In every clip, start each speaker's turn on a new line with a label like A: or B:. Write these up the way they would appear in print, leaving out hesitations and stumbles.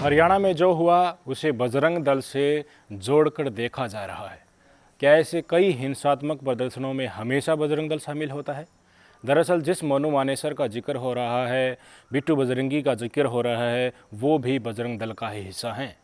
A: हरियाणा में जो हुआ उसे बजरंग दल से जोड़कर देखा जा रहा है। क्या ऐसे कई हिंसात्मक प्रदर्शनों में हमेशा बजरंग दल शामिल होता है? दरअसल जिस मनु मानेसर का जिक्र हो रहा है, बिट्टू बजरंगी का जिक्र हो रहा है, वो भी बजरंग दल का ही हिस्सा हैं।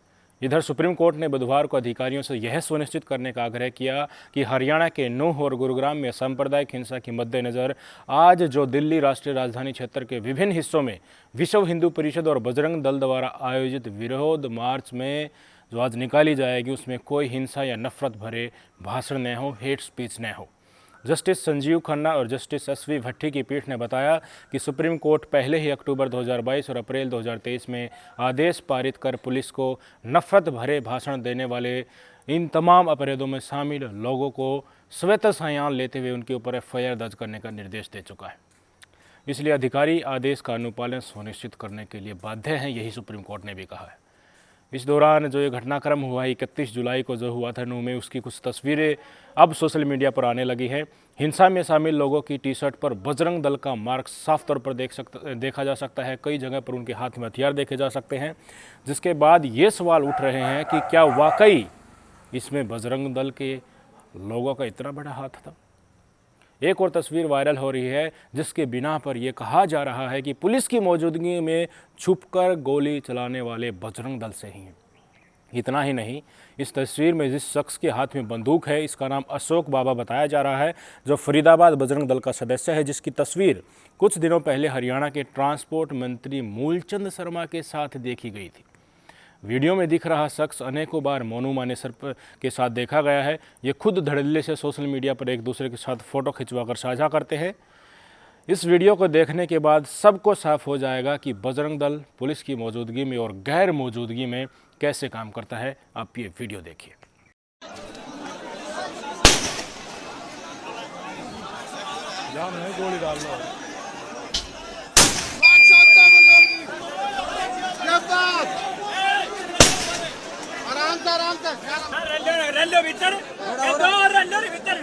A: इधर सुप्रीम कोर्ट ने बुधवार को अधिकारियों से यह सुनिश्चित करने का आग्रह किया कि हरियाणा के नूंह और गुरुग्राम में सांप्रदायिक हिंसा के मद्देनज़र आज जो दिल्ली राष्ट्रीय राजधानी क्षेत्र के विभिन्न हिस्सों में विश्व हिंदू परिषद और बजरंग दल द्वारा आयोजित विरोध मार्च में जो आज निकाली जाएगी, उसमें कोई हिंसा या नफरत भरे भाषण न हो, हेट स्पीच न हो। जस्टिस संजीव खन्ना और जस्टिस एस.वी. भट्टी की पीठ ने बताया कि सुप्रीम कोर्ट पहले ही अक्टूबर 2022 और अप्रैल 2023 में आदेश पारित कर पुलिस को नफरत भरे भाषण देने वाले इन तमाम अपराधों में शामिल लोगों को स्वतः संज्ञान लेते हुए उनके ऊपर एफआईआर दर्ज करने का निर्देश दे चुका है। इसलिए अधिकारी आदेश का अनुपालन सुनिश्चित करने के लिए बाध्य हैं, यही सुप्रीम कोर्ट ने भी कहा है। इस दौरान जो ये घटनाक्रम हुआ 31 जुलाई को जो हुआ था नूंह में, उसकी कुछ तस्वीरें अब सोशल मीडिया पर आने लगी हैं। हिंसा में शामिल लोगों की टी शर्ट पर बजरंग दल का मार्क साफ तौर पर देखा जा सकता है। कई जगह पर उनके हाथ में हथियार देखे जा सकते हैं, जिसके बाद ये सवाल उठ रहे हैं कि क्या वाकई इसमें बजरंग दल के लोगों का इतना बड़ा हाथ था। एक और तस्वीर वायरल हो रही है जिसके बिना पर यह कहा जा रहा है कि पुलिस की मौजूदगी में छुपकर गोली चलाने वाले बजरंग दल से ही हैं। इतना ही नहीं, इस तस्वीर में जिस शख्स के हाथ में बंदूक है, इसका नाम अशोक बाबा बताया जा रहा है, जो फरीदाबाद बजरंग दल का सदस्य है, जिसकी तस्वीर कुछ दिनों पहले हरियाणा के ट्रांसपोर्ट मंत्री मूलचंद शर्मा के साथ देखी गई थी। वीडियो में दिख रहा शख्स अनेकों बार मोनू मानेसर के साथ देखा गया है। ये खुद धड़ल्ले से सोशल मीडिया पर एक दूसरे के साथ फ़ोटो खिंचवाकर साझा करते हैं। इस वीडियो को देखने के बाद सबको साफ हो जाएगा कि बजरंग दल पुलिस की मौजूदगी में और गैर मौजूदगी में कैसे काम करता है। आप ये वीडियो देखिए। गोली डाल लो।
B: रल्लो भीतर दो रल्लो भीतर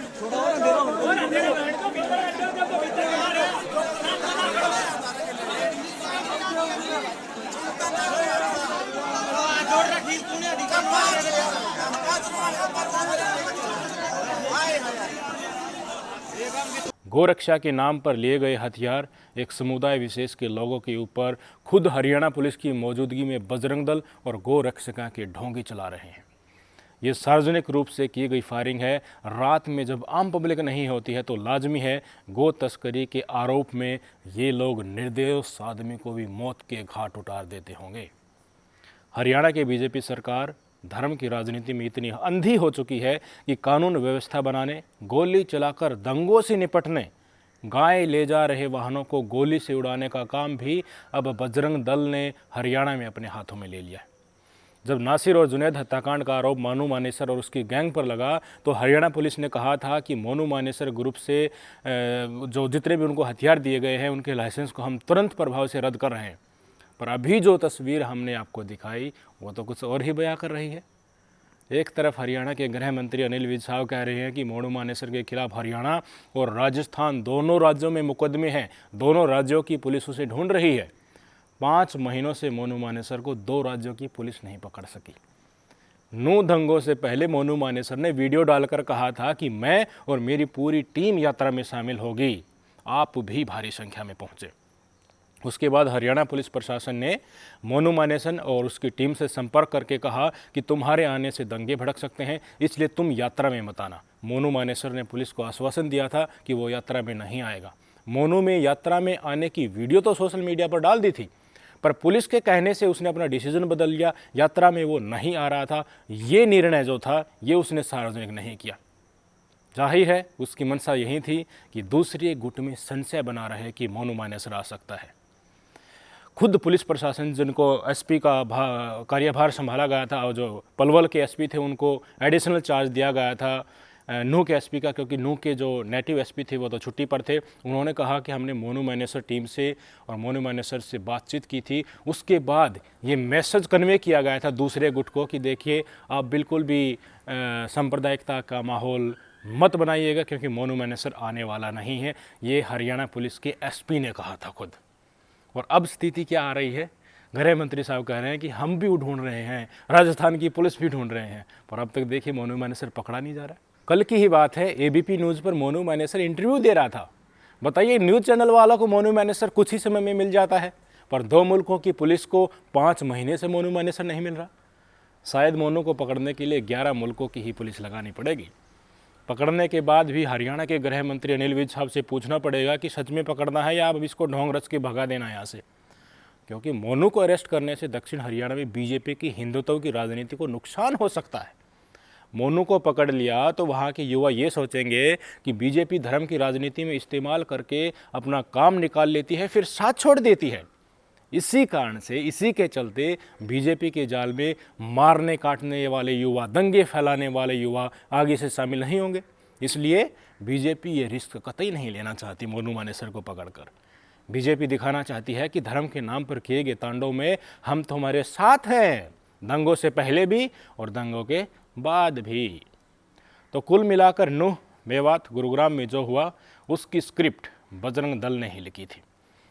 A: गोरक्षा के नाम पर लिए गए हथियार एक समुदाय विशेष के लोगों के ऊपर खुद हरियाणा पुलिस की मौजूदगी में बजरंग दल और गोरक्षा के ढोंगी चला रहे हैं। ये सार्वजनिक रूप से की गई फायरिंग है। रात में जब आम पब्लिक नहीं होती है तो लाजमी है गो तस्करी के आरोप में ये लोग निर्दोष आदमी को भी मौत के घाट उतार देते होंगे। हरियाणा की बीजेपी सरकार धर्म की राजनीति में इतनी अंधी हो चुकी है कि कानून व्यवस्था बनाने, गोली चलाकर दंगों से निपटने, गाय ले जा रहे वाहनों को गोली से उड़ाने का काम भी अब बजरंग दल ने हरियाणा में अपने हाथों में ले लिया है। जब नासिर और जुनैद हत्याकांड का आरोप मोनू मानेसर और उसकी गैंग पर लगा तो हरियाणा पुलिस ने कहा था कि मोनू मानेसर ग्रुप से जो जितने भी उनको हथियार दिए गए हैं उनके लाइसेंस को हम तुरंत प्रभाव से रद्द कर रहे हैं। पर अभी जो तस्वीर हमने आपको दिखाई वो तो कुछ और ही बयां कर रही है। एक तरफ हरियाणा के गृह मंत्री अनिल विज साहब कह रहे हैं कि मोनू मानेसर के खिलाफ हरियाणा और राजस्थान दोनों राज्यों में मुकदमे हैं, दोनों राज्यों की पुलिस उसे ढूंढ रही है। 5 महीनों से मोनू मानेसर को 2 राज्यों की पुलिस नहीं पकड़ सकी। नूंह दंगों से पहले मोनू मानेसर ने वीडियो डालकर कहा था कि मैं और मेरी पूरी टीम यात्रा में शामिल होगी, आप भी भारी संख्या में पहुंचे। उसके बाद हरियाणा पुलिस प्रशासन ने मोनू मानेसर और उसकी टीम से संपर्क करके कहा कि तुम्हारे आने से दंगे भड़क सकते हैं, इसलिए तुम यात्रा में मत आना। मोनू मानेसर ने पुलिस को आश्वासन दिया था कि वो यात्रा में नहीं आएगा। मोनू में यात्रा में आने की वीडियो तो सोशल मीडिया पर डाल दी थी, पर पुलिस के कहने से उसने अपना डिसीजन बदल लिया। यात्रा में वो नहीं आ रहा था, ये निर्णय जो था ये उसने सार्वजनिक नहीं किया। जाहिर है उसकी मंशा यही थी कि दूसरे गुट में संशय बना रहे कि मोनू मानेसर आ सकता है। खुद पुलिस प्रशासन जिनको एसपी का कार्यभार संभाला गया था और जो पलवल के एसपी थे उनको एडिशनल चार्ज दिया गया था नूंह के एसपी का, क्योंकि नूंह के जो नेटिव एसपी थे वो तो छुट्टी पर थे। उन्होंने कहा कि हमने मोनू मानेसर टीम से और मोनू मानेसर से बातचीत की थी। उसके बाद ये मैसेज कन्वे किया गया था दूसरे गुट को कि देखिए आप बिल्कुल भी सांप्रदायिकता का माहौल मत बनाइएगा, क्योंकि मोनू मानेसर आने वाला नहीं है। ये हरियाणा पुलिस के एसपी ने कहा था खुद। और अब स्थिति क्या आ रही है, गृह मंत्री साहब कह रहे हैं कि हम भी ढूंढ रहे हैं, राजस्थान की पुलिस भी ढूंढ रहे हैं, पर अब तक देखिए मोनू मानेसर पकड़ा नहीं जा रहा। कल की ही बात है, एबीपी न्यूज़ पर मोनू मानेसर इंटरव्यू दे रहा था। बताइए, न्यूज़ चैनल वालों को मोनू मानेसर कुछ ही समय में मिल जाता है, पर 2 मुल्कों की पुलिस को 5 महीने से मोनू मानेसर नहीं मिल रहा। शायद मोनू को पकड़ने के लिए 11 मुल्कों की ही पुलिस लगानी पड़ेगी। पकड़ने के बाद भी हरियाणा के गृह मंत्री अनिल विज साहब से पूछना पड़ेगा कि सच में पकड़ना है या अब इसको ढोंग रच के भगा देना है यहाँ से, क्योंकि मोनू को अरेस्ट करने से दक्षिण हरियाणा में बीजेपी की हिंदुत्व की राजनीति को नुकसान हो सकता है। मोनू को पकड़ लिया तो वहाँ के युवा ये सोचेंगे कि बीजेपी धर्म की राजनीति में इस्तेमाल करके अपना काम निकाल लेती है, फिर साथ छोड़ देती है। इसी कारण से, इसी के चलते बीजेपी के जाल में मारने काटने वाले युवा, दंगे फैलाने वाले युवा आगे से शामिल नहीं होंगे। इसलिए बीजेपी ये रिस्क कतई नहीं लेना चाहती मोनू मानेसर को पकड़कर। बीजेपी दिखाना चाहती है कि धर्म के नाम पर किए गए तांडव में हम तुम्हारे साथ हैं, दंगों से पहले भी और दंगों के बाद भी। तो कुल मिलाकर नूह, मेवात, गुरुग्राम में जो हुआ उसकी स्क्रिप्ट बजरंग दल ने ही लिखी थी।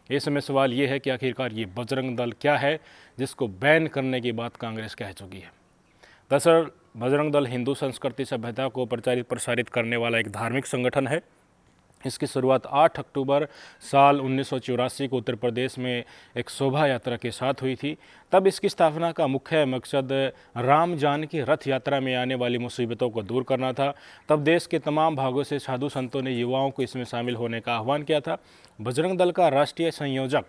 A: इस समय सवाल ये है कि आखिरकार ये बजरंग दल क्या है जिसको बैन करने की बात कांग्रेस कह चुकी है। दरअसल बजरंग दल हिंदू संस्कृति सभ्यता को प्रचारित प्रसारित करने वाला एक धार्मिक संगठन है। इसकी शुरुआत 8 अक्टूबर साल 1984 को उत्तर प्रदेश में एक शोभा यात्रा के साथ हुई थी। तब इसकी स्थापना का मुख्य मकसद राम जानकी रथ यात्रा में आने वाली मुसीबतों को दूर करना था। तब देश के तमाम भागों से साधु संतों ने युवाओं को इसमें शामिल होने का आह्वान किया था। बजरंग दल का राष्ट्रीय संयोजक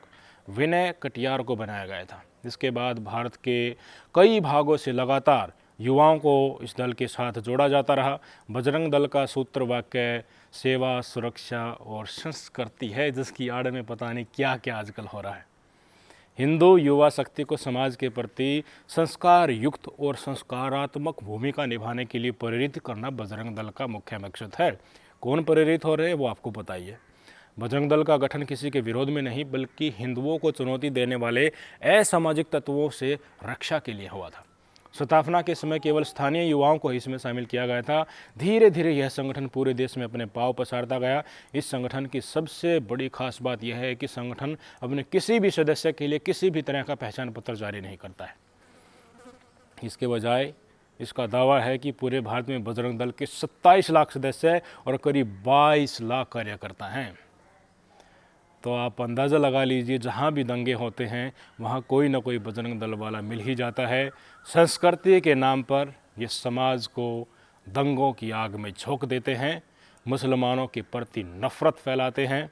A: विनय कटियार को बनाया गया था। इसके बाद भारत के कई भागों से लगातार युवाओं को इस दल के साथ जोड़ा जाता रहा। बजरंग दल का सूत्र वाक्य सेवा, सुरक्षा और संस्कृति है, जिसकी आड़ में पता नहीं क्या क्या आजकल हो रहा है। हिंदू युवा शक्ति को समाज के प्रति संस्कार युक्त और संस्कारात्मक भूमिका निभाने के लिए प्रेरित करना बजरंग दल का मुख्य मकसद है। कौन प्रेरित हो रहे हैं वो आपको पता ही है। बजरंग दल का गठन किसी के विरोध में नहीं, बल्कि हिंदुओं को चुनौती देने वाले असामाजिक तत्वों से रक्षा के लिए हुआ था। स्थापना के समय केवल स्थानीय युवाओं को इसमें शामिल किया गया था। धीरे धीरे यह संगठन पूरे देश में अपने पांव पसारता गया। इस संगठन की सबसे बड़ी खास बात यह है कि संगठन अपने किसी भी सदस्य के लिए किसी भी तरह का पहचान पत्र जारी नहीं करता है। इसके बजाय इसका दावा है कि पूरे भारत में बजरंग दल के 27 लाख सदस्य और करीब 22 लाख कार्यकर्ता हैं। तो आप अंदाज़ा लगा लीजिए, जहाँ भी दंगे होते हैं वहाँ कोई ना कोई बजरंग दल वाला मिल ही जाता है। संस्कृति के नाम पर ये समाज को दंगों की आग में झोंक देते हैं, मुसलमानों के प्रति नफ़रत फैलाते हैं,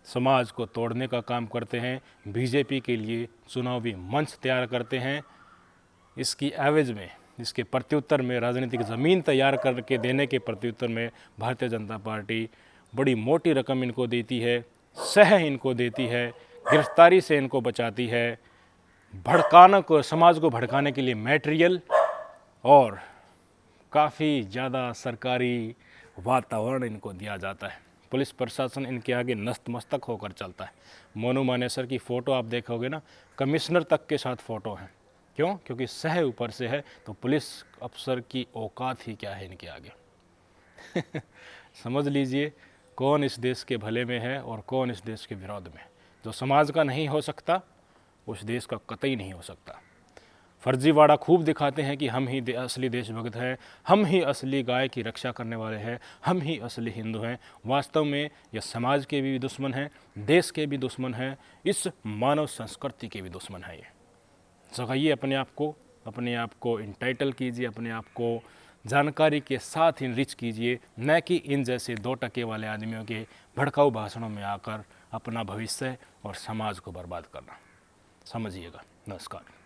A: समाज को तोड़ने का काम करते हैं, बीजेपी के लिए चुनावी मंच तैयार करते हैं। इसकी एवज में, इसके प्रत्युत्तर में, राजनीतिक ज़मीन तैयार करके देने के प्रत्युत्तर में भारतीय जनता पार्टी बड़ी मोटी रकम इनको देती है, सह इनको देती है, गिरफ्तारी से इनको बचाती है, भड़काना को, समाज को भड़काने के लिए मटेरियल और काफ़ी ज़्यादा सरकारी वातावरण इनको दिया जाता है। पुलिस प्रशासन इनके आगे नतमस्तक होकर चलता है। मोनू मानेसर की फ़ोटो आप देखोगे ना, कमिश्नर तक के साथ फ़ोटो हैं। क्यों? क्योंकि सह ऊपर से है, तो पुलिस अफसर की औकात ही क्या है इनके आगे। समझ लीजिए कौन इस देश के भले में है और कौन इस देश के विरोध में। जो समाज का नहीं हो सकता उस देश का कतई नहीं हो सकता। फर्जीवाड़ा खूब दिखाते हैं कि हम ही असली देशभक्त हैं, हम ही असली गाय की रक्षा करने वाले हैं, हम ही असली हिंदू हैं। वास्तव में यह समाज के भी दुश्मन हैं, देश के भी दुश्मन हैं, इस मानव संस्कृति के भी दुश्मन है। ये जगाइए अपने आप को इंटाइटल कीजिए, अपने आप को जानकारी के साथ इनरिच कीजिए, न कि इन जैसे 2 टके वाले आदमियों के भड़काऊ भाषणों में आकर अपना भविष्य और समाज को बर्बाद करना। समझिएगा। नमस्कार।